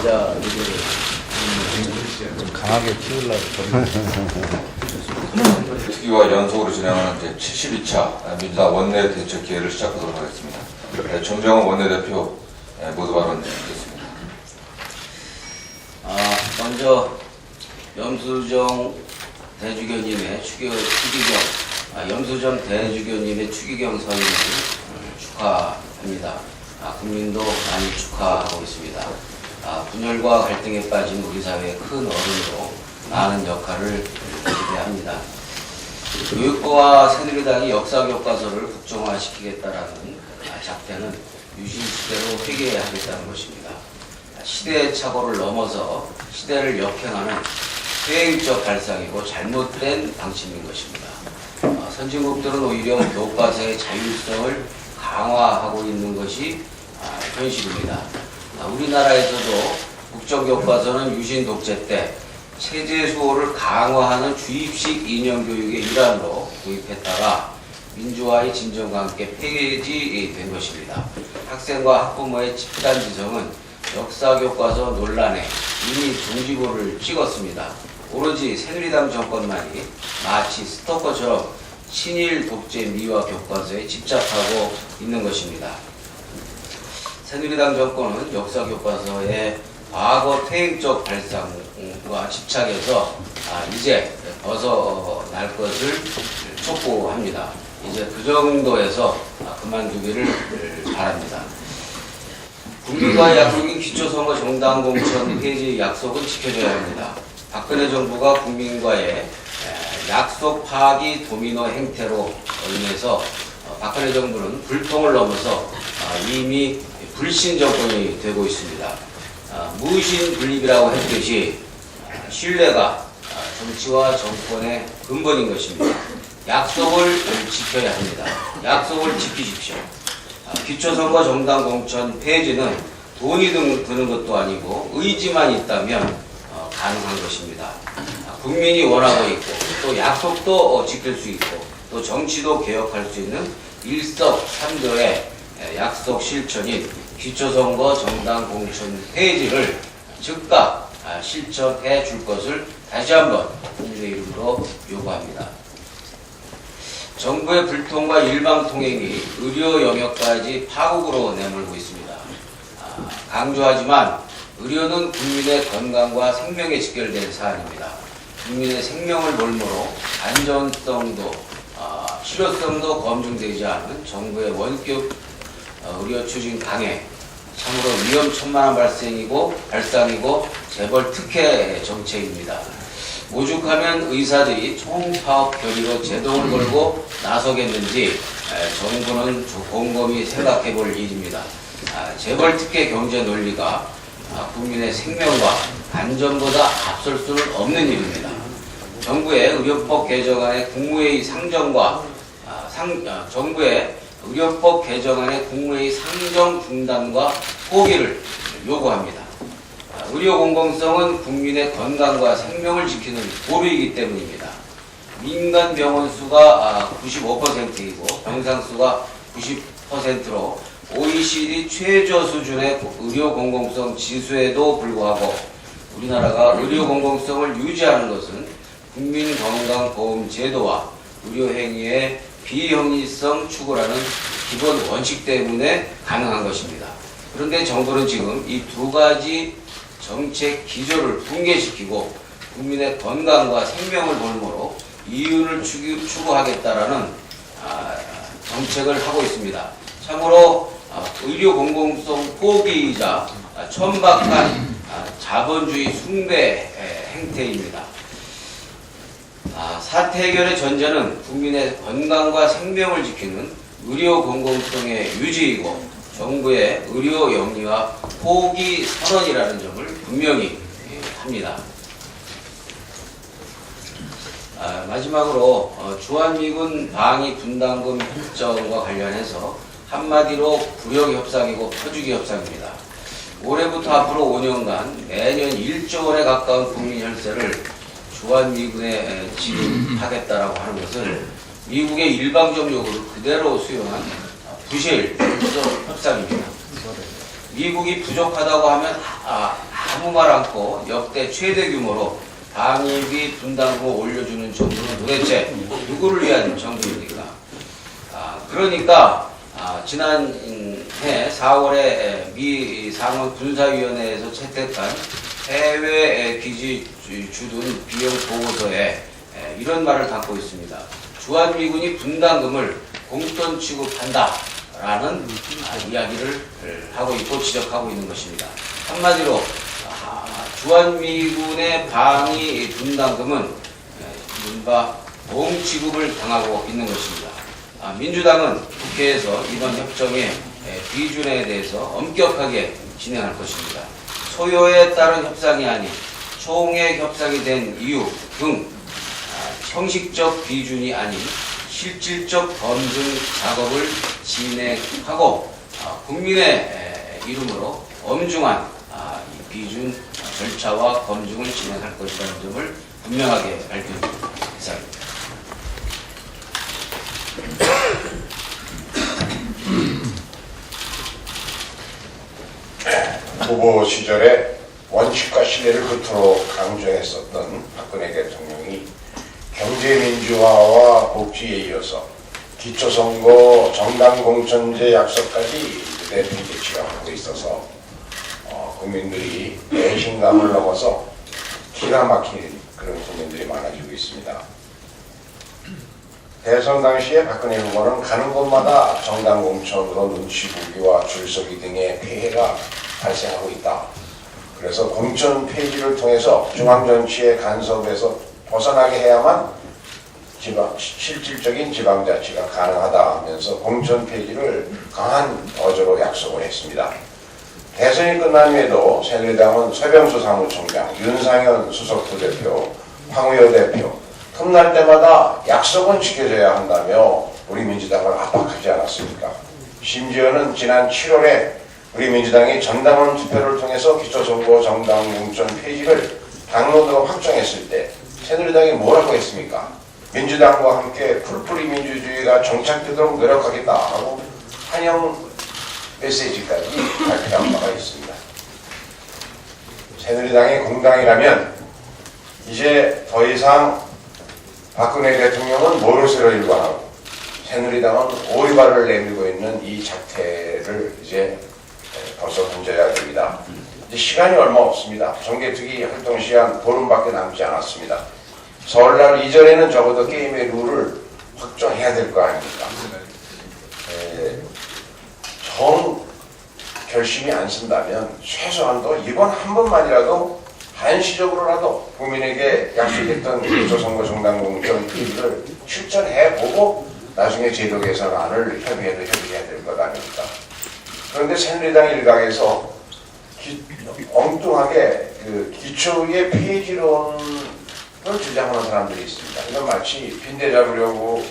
기자 의견을 좀 강하게 키우려고. 특위와 연속으로 진행하는 제72차 민주당 원내대책 기회를 시작하도록 하겠습니다. 정정은 원내대표 모두 발언 드리겠습니다. 먼저 염수정 대주교님의 염수정 대주교님의 추기경 선임을 축하합니다. 국민도 많이 축하하고 있습니다. 분열과 갈등에 빠진 우리 사회의 큰 어른으로 많은 역할을 기대합니다. 교육부와 새누리당이 역사교과서를 국정화시키겠다라는 작태는 유신시대로 회귀하겠다는 것입니다. 시대의 착오를 넘어서 시대를 역행하는 회의적 발상이고 잘못된 방침인 것입니다. 선진국들은 오히려 교과서의 자율성을 강화하고 있는 것이 현실입니다. 우리나라에서도 국정교과서는 유신 독재 때 체제 수호를 강화하는 주입식 이념교육의 일환으로 도입했다가 민주화의 진정과 함께 폐지된 것입니다. 학생과 학부모의 집단 지성은 역사교과서 논란에 이미 종지부를 찍었습니다. 오로지 새누리당 정권만이 마치 스토커처럼 친일 독재 미화 교과서에 집착하고 있는 것입니다. 새누리당 정권은 역사교과서의 과거 퇴행적 발상과 집착해서 이제 벗어날 것을 촉구합니다. 이제 그 정도에서 그만두기를 바랍니다. 국민과의 약속인 기초선거 정당 공천 폐지 약속은 지켜져야 합니다. 박근혜 정부가 국민과의 약속 파기 도미노 행태로 인해서 박근혜 정부는 불통을 넘어서 이미 불신 정권이 되고 있습니다. 무신 분립이라고 했듯이 신뢰가 정치와 정권의 근본인 것입니다. 약속을 지켜야 합니다. 약속을 지키십시오. 기초선거 정당 공천 폐지는 돈이 드는 것도 아니고 의지만 있다면 가능한 것입니다. 국민이 원하고 있고 또 약속도 지킬 수 있고 또 정치도 개혁할 수 있는 일석삼조의 약속 실천인 기초선거 정당 공천 폐지를 즉각 실천해 줄 것을 다시 한번 국민의 이름으로 요구합니다. 정부의 불통과 일방통행이 의료 영역까지 파국으로 내몰고 있습니다. 강조하지만 의료는 국민의 건강과 생명에 직결된 사안입니다. 국민의 생명을 몰모로 안전성도 실효성도 검증되지 않은 정부의 원격 의료 추진 강행, 참으로 위험천만한 발상이고 재벌 특혜 정책입니다. 오죽하면 의사들이 총파업 결의로 제동을 걸고 나서겠는지 정부는 곰곰이 생각해 볼 일입니다. 재벌 특혜 경제 논리가 국민의 생명과 안전보다 앞설 수는 없는 일입니다. 정부의 의료법 개정안의 국무회의 정부의 의료법 개정안의 국무회의 상정 중단과 포기를 요구합니다. 의료 공공성은 국민의 건강과 생명을 지키는 보루이기 때문입니다. 민간 병원 수가 95%이고 병상 수가 90%로 OECD 최저 수준의 의료 공공성 지수에도 불구하고 우리나라가 의료 공공성을 유지하는 것은 국민건강보험 제도와 의료행위의 비형이성 추구라는 기본 원칙 때문에 가능한 것입니다. 그런데 정부는 지금 이 두 가지 정책 기조를 붕괴시키고 국민의 건강과 생명을 볼모로 이윤을 추구하겠다라는 정책을 하고 있습니다. 참으로 의료 공공성 포기이자 천박한 자본주의 숭배 행태입니다. 사태 해결의 전제는 국민의 건강과 생명을 지키는 의료 공공성의 유지이고 정부의 의료 영리와 포기 선언이라는 점을 분명히 합니다. 마지막으로 주한미군 방위 분담금 협정과 관련해서 한마디로 구역협상이고 퍼주기협상입니다. 올해부터 앞으로 5년간 매년 1조 원에 가까운 국민 혈세를 주한미군에 지급하겠다라고 하는 것은 미국의 일방적 요구를 그대로 수용한 부실 협상입니다. 미국이 부족하다고 하면 아무 말 않고 역대 최대 규모로 방위비 분담금을 올려주는 정부는 도대체 누구를 위한 정부입니까? 그러니까 지난해 4월에 미 상원 군사위원회에서 채택한 해외 기지 주둔 비용 보고서에 이런 말을 담고 있습니다. 주한미군이 분담금을 공돈 취급한다라는 이야기를 하고 있고 지적하고 있는 것입니다. 한마디로 주한미군의 방위 분담금은 이른바 보험 취급을 당하고 있는 것입니다. 민주당은 국회에서 이번 협정의 비준에 대해서 엄격하게 진행할 것입니다. 소요에 따른 협상이 아닌 총액 협상이 된 이유 등 형식적 비준이 아닌 실질적 검증 작업을 진행하고 국민의 이름으로 엄중한 이 비준 절차와 검증을 진행할 것이라는 점을 분명하게 밝힙니다. 이상입니다. 후보 시절에 원칙과 신뢰를 끝으로 강조했었던 박근혜 대통령이 경제민주화와 복지에 이어서 기초선거 정당공천제 약속까지 내피게 취하고 있어서 국민들이 배신감을 넘어서 기가 막힌 그런 국민들이 많아지고 있습니다. 대선 당시에 박근혜 후보는 가는 곳마다 정당공천으로 눈치 보기와 줄서기 등의 폐해가 발생하고 있다. 그래서 공천 폐지를 통해서 중앙정치의 간섭에서 벗어나게 해야만 실질적인 지방자치가 가능하다 하면서 공천 폐지를 강한 어조로 약속을 했습니다. 대선이 끝난 후에도 새누리당은 서병수 사무총장, 윤상현 수석부대표, 황우여 대표 틈날 때마다 약속은 지켜져야 한다며 우리 민주당을 압박하지 않았습니까? 심지어는 지난 7월에 우리 민주당이 전당원 투표를 통해서 기초선거 정당 공천 폐지를 당론으로 확정했을 때 새누리당이 뭐라고 했습니까? 민주당과 함께 풀뿌리 민주주의가 정착되도록 노력하겠다 하고 환영 메시지까지 발표한 바가 있습니다. 새누리당이 공당이라면 이제 더 이상 박근혜 대통령은 모르쇠로 일관하고 새누리당은 오리발을 내밀고 있는 이 작태를 이제 벌써 던져야 됩니다. 이제 시간이 얼마 없습니다. 정개특위 활동 시한 보름밖에 남지 않았습니다. 설날 이전에는 적어도 게임의 룰을 확정해야 될 거 아닙니까? 정 결심이 안 쓴다면 최소한도 이번 한 번만이라도 한시적으로라도 국민에게 약속했던 기초선거 정당공천 폐지를 실천해보고 나중에 제도 개선안을 협의해야 될 것 아닙니까? 그런데 새누리당 일각에서 엉뚱하게 그 기초의 폐지론을 주장하는 사람들이 있습니다. 이건 마치 빈대 잡으려고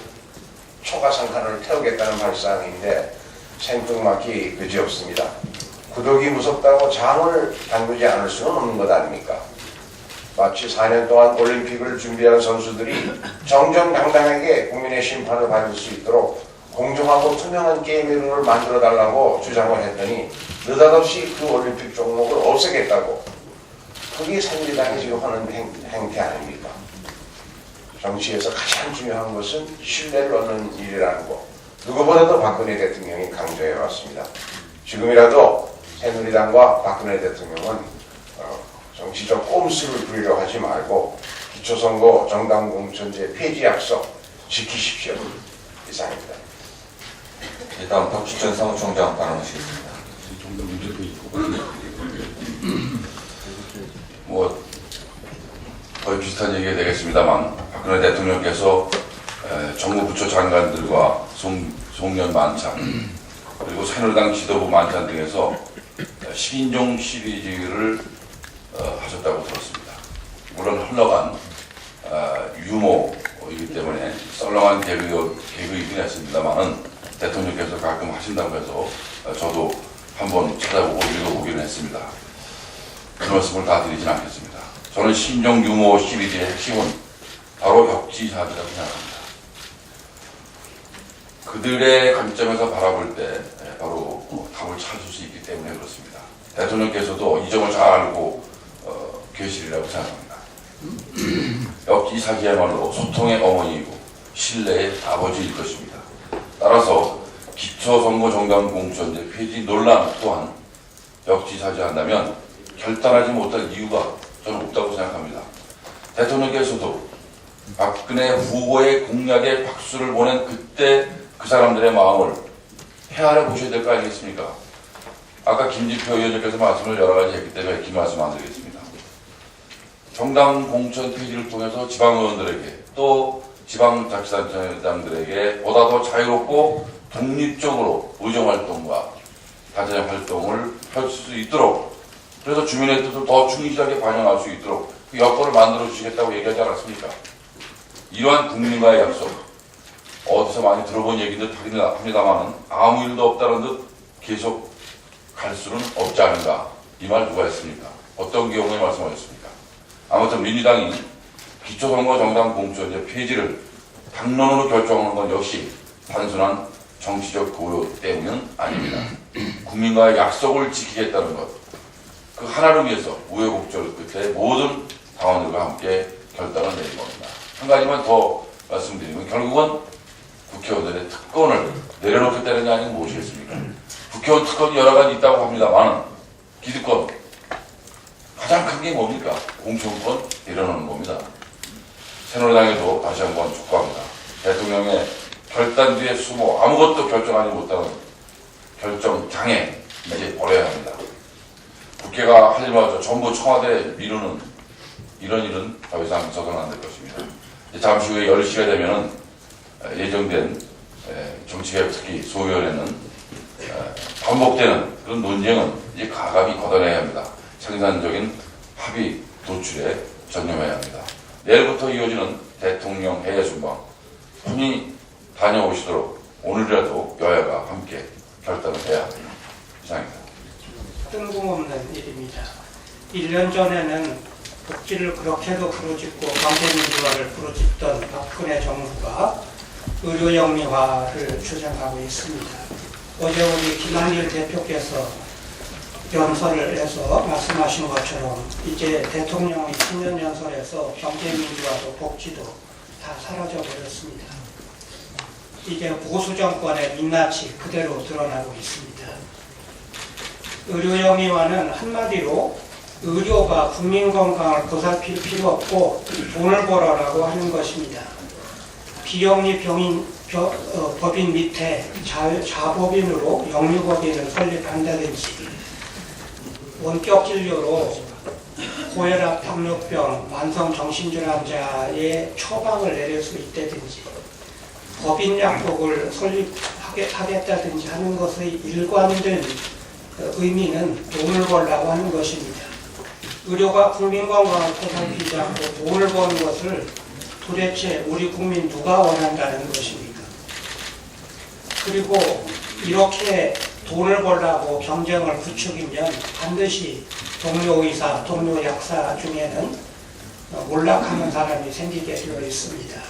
초가상칸을 태우겠다는 발상인데 생뚱맞기 그지없습니다. 구독이 무섭다고 장을 담그지 않을 수는 없는 것 아닙니까? 마치 4년 동안 올림픽을 준비한 선수들이 정정당당하게 국민의 심판을 받을 수 있도록 공정하고 투명한 게임의 룰을 만들어달라고 주장을 했더니 느닷없이 그 올림픽 종목을 없애겠다고. 그게 새누리당이 지금 하는 행태 아닙니까? 정치에서 가장 중요한 것은 신뢰를 얻는 일이라는 거. 누구보다도 박근혜 대통령이 강조해왔습니다. 지금이라도 새누리당과 박근혜 대통령은 정치적 꼼수를 부리려 하지 말고 기초선거 정당공천제 폐지 약속 지키십시오. 이상입니다. 다음 박주천 사무총장 발언하시겠습니다. 거의 비슷한 얘기가 되겠습니다만 박근혜 대통령께서 정부 부처 장관들과 송년 만찬 그리고 새누리당 지도부 만찬 등에서 10인종 시리즈를 하셨다고 들었습니다. 물론 흘러간 유머이기 때문에 썰렁한 개그이긴 했습니다만은 대통령께서 가끔 하신다고 해서 저도 한번 찾아보고 읽어보기는 했습니다. 그 말씀을 다 드리진 않겠습니다. 저는 신종 유머 시리즈의 핵심은 바로 역지사지라고 생각합니다. 그들의 관점에서 바라볼 때 바로 답을 찾을 수 있기 때문에 그렇습니다. 대통령께서도 이 점을 잘 알고 진실이라고 생각합니다. 역지사지야말로 소통의 어머니이고 신뢰의 아버지일 것입니다. 따라서 기초선거정당공천제 폐지 논란 또한 역지사지한다면 결단하지 못할 이유가 저는 없다고 생각합니다. 대통령께서도 박근혜 후보의 공약에 박수를 보낸 그때 그 사람들의 마음을 헤아려 보셔야 될 거 아니겠습니까? 아까 김지표 의원님께서 말씀을 여러 가지 했기 때문에 긴 말씀 안 드리겠습니다. 정당 공천 폐지를 통해서 지방의원들에게 또 지방자치단체장들에게 보다 더 자유롭고 독립적으로 의정활동과 단체활동을 할 수 있도록, 그래서 주민의 뜻을 더 충실하게 반영할 수 있도록 그 여건을 만들어 주시겠다고 얘기하지 않았습니까? 이러한 국민과의 약속, 어디서 많이 들어본 얘기인 듯 합니다만 아무 일도 없다는 듯 계속 갈 수는 없지 않은가. 이 말 누가 했습니까? 어떤 경우에 말씀하셨습니까? 아무튼 민주당이 기초선거 정당 공천제 폐지를 당론으로 결정하는 건 역시 단순한 정치적 고려 때문은 아닙니다. 국민과의 약속을 지키겠다는 것, 그 하나를 위해서 우여곡절 끝에 모든 당원들과 함께 결단을 내린 겁니다. 한 가지만 더 말씀드리면 결국은 국회의원들의 특권을 내려놓겠다는 게 아니면 무엇이겠습니까? 국회의원 특권이 여러 가지 있다고 합니다만 기득권, 가장 큰 게 뭡니까? 공천권 내려놓는 겁니다. 새누리당에도 다시 한번 촉구합니다. 대통령의 결단 뒤에 숨어 아무것도 결정하지 못하는 결정장애 이제 버려야 합니다. 국회가 할 일마저 전부 청와대에 미루는 이런 일은 더 이상 있어서는 안 될 것입니다. 잠시 후에 10시가 되면은 예정된 정치개혁 특히 소위원회는 반복되는 그런 논쟁은 이제 가감히 걷어내야 합니다. 생산적인 합의 도출에 전념해야 합니다. 내일부터 이어지는 대통령 해외 순방 분이 다녀오시도록 오늘이라도 여야가 함께 결단을 해야 합니다. 이상입니다. 뜬금없는 일입니다. 1년 전에는 복지를 그렇게도 부르짖고 경제민주화를 부르짖던 박근혜 정부가 의료영리화를 주장하고 있습니다. 어제 우리 김한길 대표께서 연설을 해서 말씀하신 것처럼 이제 대통령의 신년 연설에서 경제민주화도 복지도 다 사라져버렸습니다. 이제 보수 정권의 민낯이 그대로 드러나고 있습니다. 의료영리화는 한마디로 의료가 국민 건강을 보살필 필요 없고 돈을 벌어라고 하는 것입니다. 비영리 법인 밑에 자법인으로 영리법인을 설립한다든지 원격 진료로 고혈압, 당뇨병, 만성 정신줄 환자의 처방을 내릴 수 있다든지 법인 약국을 설립하겠다든지 하는 것의 일관된 의미는 돈을 벌라고 하는 것입니다. 의료가 국민 건강을 보살피지 않고 돈을 버는 것을 도대체 우리 국민 누가 원한다는 것입니까? 그리고 이렇게 돈을 벌라고 경쟁을 부추기면 반드시 동료 의사, 동료 약사 중에는 몰락하는 사람이 생기게 되어 있습니다.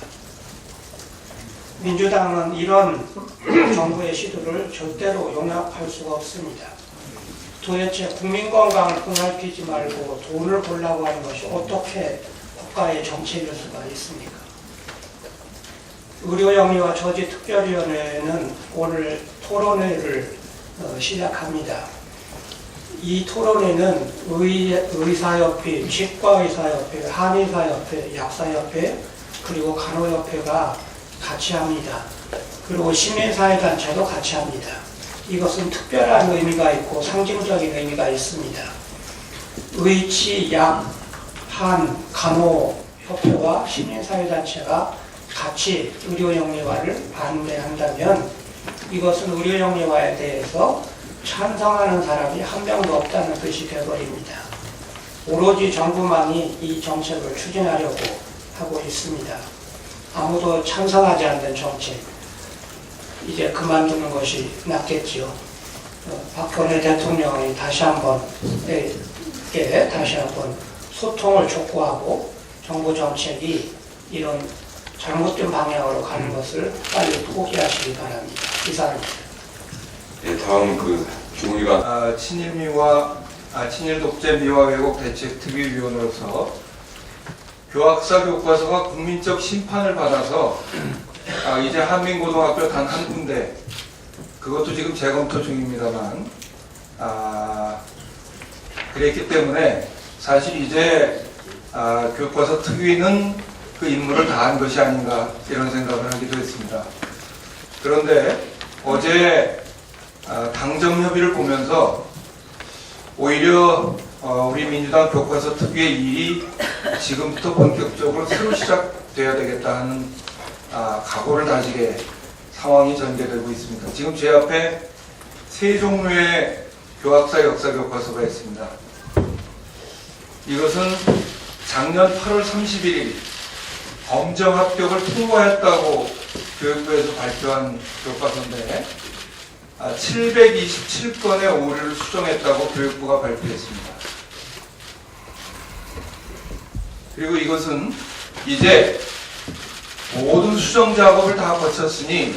민주당은 이런 정부의 시도를 절대로 용납할 수가 없습니다. 도대체 국민 건강을 보살피지 말고 돈을 벌라고 하는 것이 어떻게 국가의 정책일 수가 있습니까? 의료영리화 저지특별위원회는 오늘 토론회를 시작합니다. 이 토론회는 의사협회, 치과의사협회, 한의사협회, 약사협회, 그리고 간호협회가 같이 합니다. 그리고 시민사회단체도 같이 합니다. 이것은 특별한 의미가 있고 상징적인 의미가 있습니다. 의치, 약, 한, 간호협회와 시민사회단체가 같이 의료영리화를 반대한다면 이것은 의료영리화에 대해서 찬성하는 사람이 한 명도 없다는 뜻이 되어버립니다. 오로지 정부만이 이 정책을 추진하려고 하고 있습니다. 아무도 찬성하지 않는 정책, 이제 그만두는 것이 낫겠지요. 박근혜 대통령이 다시 한번 소통을 촉구하고 정부 정책이 이런 잘못된 방향으로 가는 것을 빨리 포기하시기 바랍니다. 이상입니다. 다음 김우기관 친일미와 친일 독재 미화 왜곡 대책 특위위원으로서 교학사 교과서가 국민적 심판을 받아서 이제 한민고등학교 단 한 군데, 그것도 지금 재검토 중입니다만, 그랬기 때문에 사실 이제 교과서 특위는 그 임무를 다한 것이 아닌가 이런 생각을 하기도 했습니다. 그런데 어제 당정 협의를 보면서 오히려 우리 민주당 교과서 특위의 일이 지금부터 본격적으로 새로 시작돼야 되겠다 하는 각오를 다지게 상황이 전개되고 있습니다. 지금 제 앞에 세 종류의 교학사 역사 교과서가 있습니다. 이것은 작년 8월 31일 검정 합격을 통과했다고 교육부에서 발표한 교과서인데 727건의 오류를 수정했다고 교육부가 발표했습니다. 그리고 이것은 이제 모든 수정 작업을 다 거쳤으니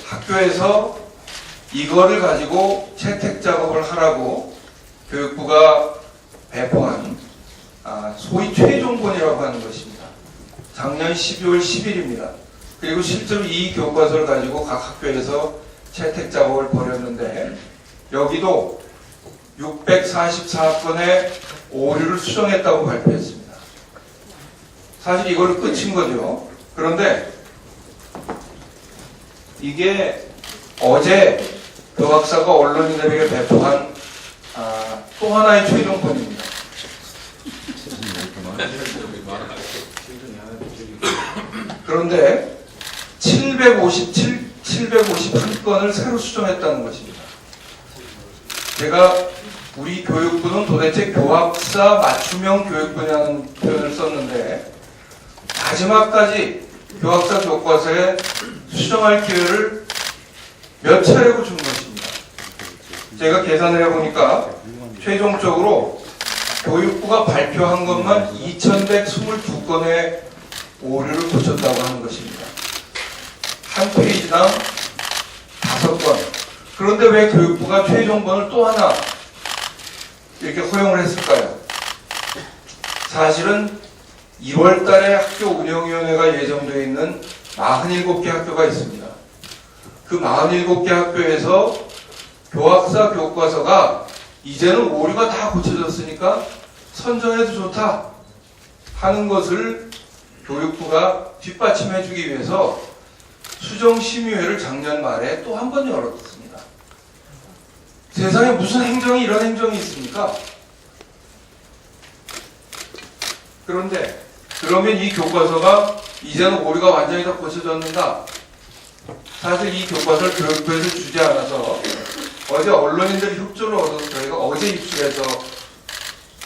학교에서 이거를 가지고 채택 작업을 하라고 교육부가 배포한 소위 최종본이라고 하는 것입니다. 작년 12월 10일입니다. 그리고 실제로 이 교과서를 가지고 각 학교에서 채택 작업을 벌였는데 여기도 644건의 오류를 수정했다고 발표했습니다. 사실 이거는 끝인 거죠. 그런데 이게 어제 교학사가 언론인들에게 배포한 또 하나의 최종본입니다. 그런데 751건을 새로 수정했다는 것입니다. 제가 우리 교육부는 도대체 교학사 맞춤형 교육부냐는 표현을 썼는데 마지막까지 교학사 교과서에 수정할 기회를 몇 차례고 준 것입니다. 제가 계산을 해보니까 최종적으로 교육부가 발표한 것만 2122건의 오류를 고쳤다고 하는 것입니다. 한 페이지당 5건. 그런데 왜 교육부가 최종본을 또 하나 이렇게 허용을 했을까요? 사실은 2월 달에 학교 운영위원회가 예정되어 있는 47개 학교가 있습니다. 그 47개 학교에서 교학사 교과서가 이제는 오류가 다 고쳐졌으니까 선정해도 좋다 하는 것을 교육부가 뒷받침해주기 위해서 수정심의회를 작년 말에 또 한 번 열었습니다. 세상에 무슨 행정이 이런 행정이 있습니까? 그런데 그러면 이 교과서가 이제는 오류가 완전히 다 고쳐졌는가? 사실 이 교과서를 교육부에서 주지 않아서 어제 언론인들이 협조를 얻어서 저희가 어제 입수해서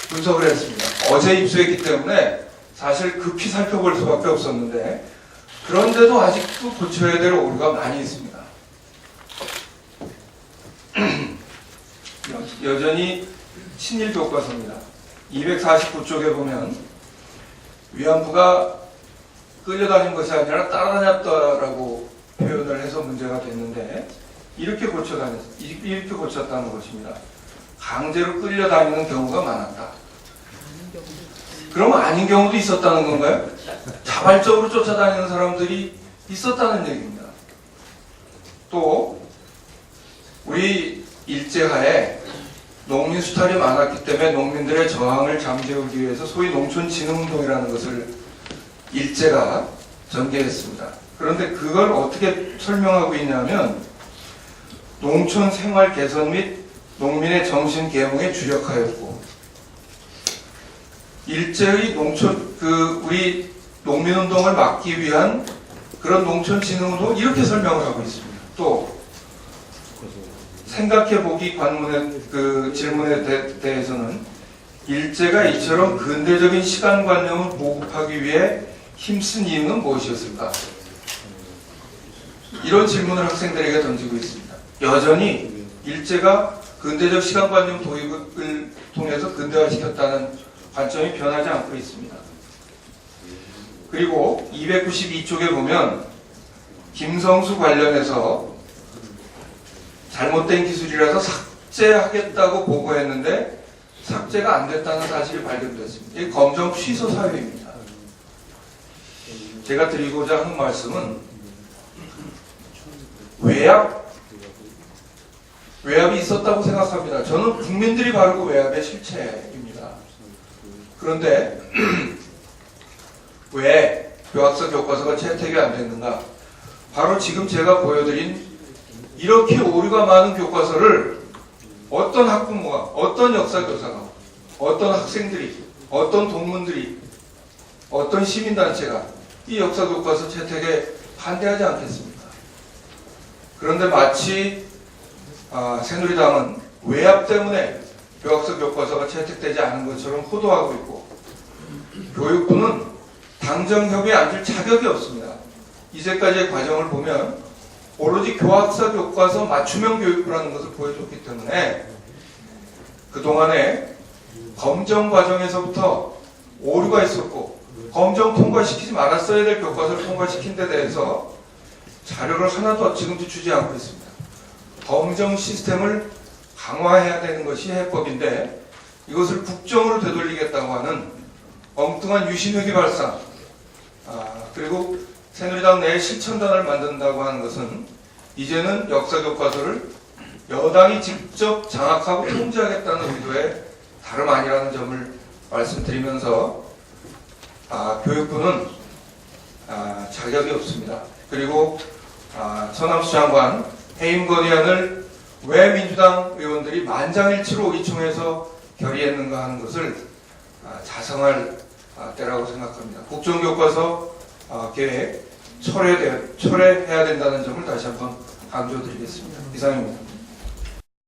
분석을 했습니다. 어제 입수했기 때문에 사실 급히 살펴볼 수밖에 없었는데 그런데도 아직도 고쳐야 될 오류가 많이 있습니다. 여전히 친일 교과서입니다. 249쪽에 보면 위안부가 끌려다닌 것이 아니라 따라다녔다라고 표현을 해서 문제가 됐는데 이렇게 고쳤다는 것입니다. 강제로 끌려다니는 경우가 많았다. 그러면 아닌 경우도 있었다는 건가요? 자발적으로 쫓아다니는 사람들이 있었다는 얘기입니다. 또 우리 일제하에 농민 수탈이 많았기 때문에 농민들의 저항을 잠재우기 위해서 소위 농촌진흥운동이라는 것을 일제가 전개했습니다. 그런데 그걸 어떻게 설명하고 있냐면 농촌 생활 개선 및 농민의 정신 계몽에 주력하였고 일제의 우리 농민운동을 막기 위한 그런 농촌진흥운동 이렇게 설명을 하고 있습니다. 또 생각해보기 관문의 그 질문에 대해서는 일제가 이처럼 근대적인 시간관념을 보급하기 위해 힘쓴 이유는 무엇이었을까? 이런 질문을 학생들에게 던지고 있습니다. 여전히 일제가 근대적 시간관념 도입을 통해서 근대화시켰다는 관점이 변하지 않고 있습니다. 그리고 292쪽에 보면 김성수 관련해서 잘못된 기술이라서 삭제하겠다고 보고했는데 삭제가 안 됐다는 사실이 발견됐습니다. 이 검정 취소 사유입니다. 제가 드리고자 하는 말씀은 외압이 있었다고 생각합니다. 저는 국민들이 바로 그 외압의 실체입니다. 그런데 왜 교학서 교과서가 채택이 안 됐는가? 바로 지금 제가 보여드린 이렇게 오류가 많은 교과서를 어떤 학부모가, 어떤 역사교사가, 어떤 학생들이, 어떤 동문들이, 어떤 시민단체가 이 역사교과서 채택에 반대하지 않겠습니까? 그런데 마치 새누리당은 외압 때문에 교학서 교과서가 채택되지 않은 것처럼 호도하고 있고, 교육부는 당정협의에 앉을 자격이 없습니다. 이제까지의 과정을 보면 오로지 교학서 교과서 맞춤형 교육부라는 것을 보여줬기 때문에 그동안에 검정 과정에서부터 오류가 있었고 검정 통과시키지 말았어야 될 교과서를 통과시킨 데 대해서 자료를 하나도 지금도 주지 않고 있습니다. 검정 시스템을 강화해야 되는 것이 해법인데 이것을 국정으로 되돌리겠다고 하는 엉뚱한 유신회기 발상, 그리고 새누리당 내에 실천단을 만든다고 하는 것은 이제는 역사교과서를 여당이 직접 장악하고 통제하겠다는 의도의 다름 아니라는 점을 말씀드리면서 교육부는 자격이 없습니다. 그리고 천함수 장관 해임 건의안을 왜 민주당 의원들이 만장일치로 의총에서 결의했는가 하는 것을 자성할 때라고 생각합니다. 국정교과서 계획 철회해야 된다는 점을 다시 한번 강조드리겠습니다. 이상입니다.